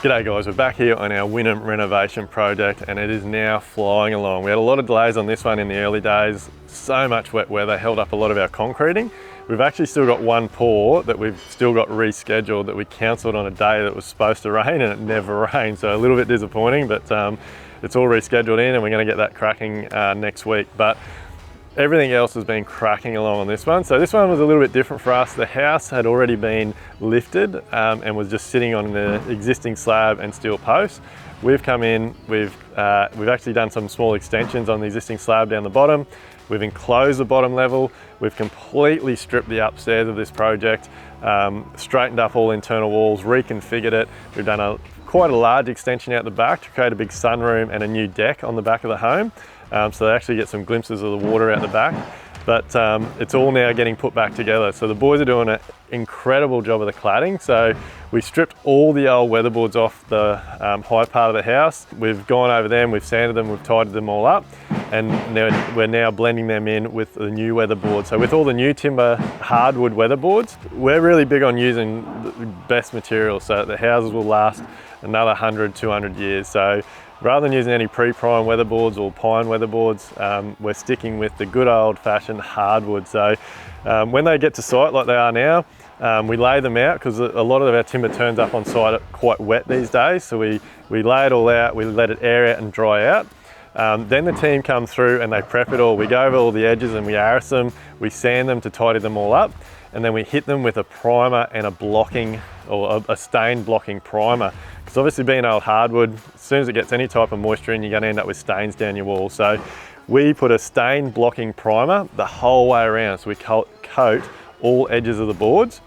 G'day guys, we're back here on our Wynnum renovation project and it is now flying along. We had a lot of delays on this one in the early days. So much wet weather held up a lot of our concreting. We've actually still got one pour that we've still got rescheduled that we cancelled on a day that was supposed to rain and it never rained. So a little bit disappointing, but it's all rescheduled in and we're going to get that cracking next week. But everything else has been cracking along on this one. So this one was a little bit different for us. The house had already been lifted and was just sitting on the existing slab and steel posts. We've come in, we've actually done some small extensions on the existing slab down the bottom. We've enclosed the bottom level. We've completely stripped the upstairs of this project, straightened up all internal walls, reconfigured it. We've done quite a large extension out the back to create a big sunroom and a new deck on the back of the home. So they actually get some glimpses of the water out the back, but it's all now getting put back together. So the boys are doing an incredible job of the cladding. So we stripped all the old weatherboards off the high part of the house. We've gone over them, we've sanded them, we've tidied them all up, and we're now blending them in with the new weatherboard. So with all the new timber hardwood weatherboards, we're really big on using the best materials so that the houses will last another 100, 200 years. So rather than using any pre-prime weatherboards or pine weatherboards, we're sticking with the good old-fashioned hardwood. So when they get to site like they are now, we lay them out because a lot of our timber turns up on site quite wet these days. So we lay it all out, we let it air out and dry out. Then the team come through and they prep it all. We go over all the edges and we arris them, we sand them to tidy them all up, and then we hit them with a primer and a blocking or a stain blocking primer. Because obviously being old hardwood, as soon as it gets any type of moisture in, you're going to end up with stains down your wall. So we put a stain blocking primer the whole way around. So we coat all edges of the boards.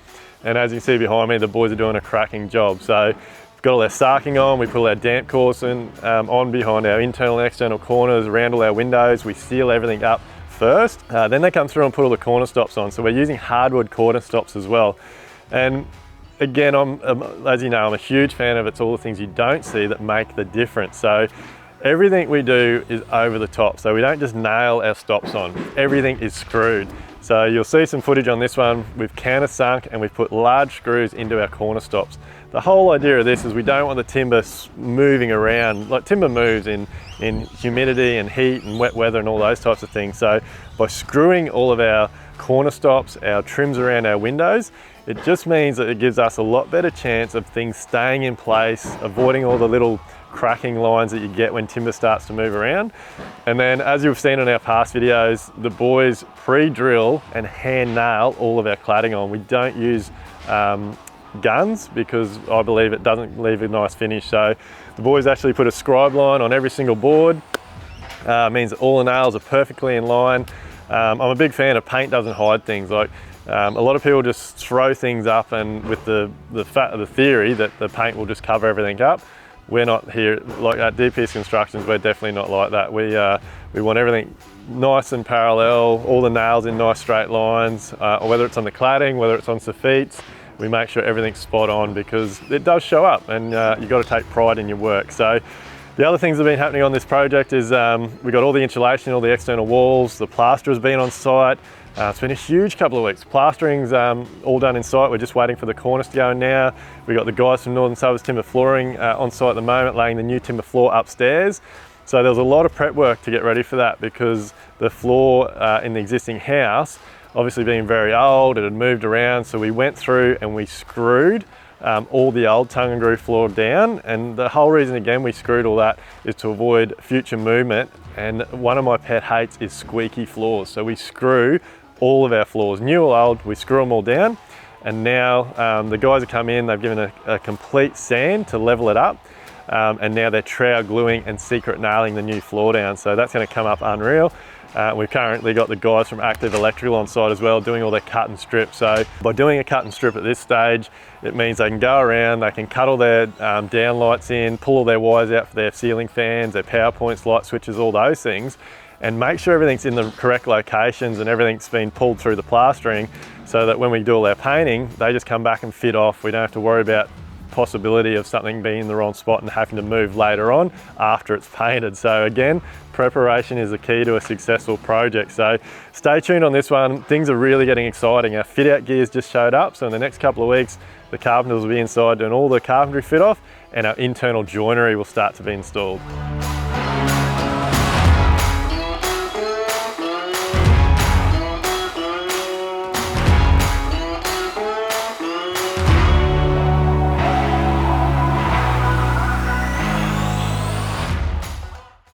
And as you can see behind me, the boys are doing a cracking job. So we've got all our sarking on, we put all our damp coursing on behind our internal and external corners, around all our windows. We seal everything up first. Then they come through and put all the corner stops on. So we're using hardwood corner stops as well. And again, as you know, I'm a huge fan of it's all the things you don't see that make the difference. So everything we do is over the top. So we don't just nail our stops on, everything is screwed. So you'll see some footage on this one. We've countersunk and we've put large screws into our corner stops. The whole idea of this is we don't want the timber moving around. Like timber moves in humidity and heat and wet weather and all those types of things. So by screwing all of our corner stops, our trims around our windows, it just means that it gives us a lot better chance of things staying in place, avoiding all the little cracking lines that you get when timber starts to move around. And then as you've seen in our past videos, the boys pre-drill and hand nail all of our cladding on. We don't use guns because I believe it doesn't leave a nice finish. So the boys actually put a scribe line on every single board. Means that all the nails are perfectly in line. I'm a big fan of paint doesn't hide things. Like a lot of people just throw things up and with the theory that the paint will just cover everything up. We're not here like at DPS Constructions. We're definitely not like that. We want everything nice and parallel, all the nails in nice straight lines, or whether it's on the cladding, whether it's on soffites, we make sure everything's spot on because it does show up and you've got to take pride in your work. So the other things that have been happening on this project is we got all the insulation, all the external walls, the plaster has been on site. It's been a huge couple of weeks. Plastering's all done in site. We're just waiting for the cornice to go in now. We've got the guys from Northern Suburbs Timber Flooring on site at the moment, laying the new timber floor upstairs. So there was a lot of prep work to get ready for that because the floor in the existing house, obviously being very old, it had moved around. So we went through and we screwed all the old tongue and groove floor down. And the whole reason, again, we screwed all that is to avoid future movement. And one of my pet hates is squeaky floors. So we screw all of our floors, new or old, we screw them all down. And now the guys have come in, they've given a complete sand to level it up. And now they're trowel gluing and secret nailing the new floor down. So that's gonna come up unreal. We've currently got the guys from Active Electrical on site as well, doing all their cut and strip. So by doing a cut and strip at this stage, it means they can go around, they can cut all their downlights in, pull all their wires out for their ceiling fans, their power points, light switches, all those things, and make sure everything's in the correct locations and everything's been pulled through the plastering so that when we do all our painting, they just come back and fit off. We don't have to worry about possibility of something being in the wrong spot and having to move later on after it's painted. So again, preparation is the key to a successful project. So stay tuned on this one. Things are really getting exciting. Our fit out gears just showed up. So in the next couple of weeks, the carpenters will be inside doing all the carpentry fit off and our internal joinery will start to be installed.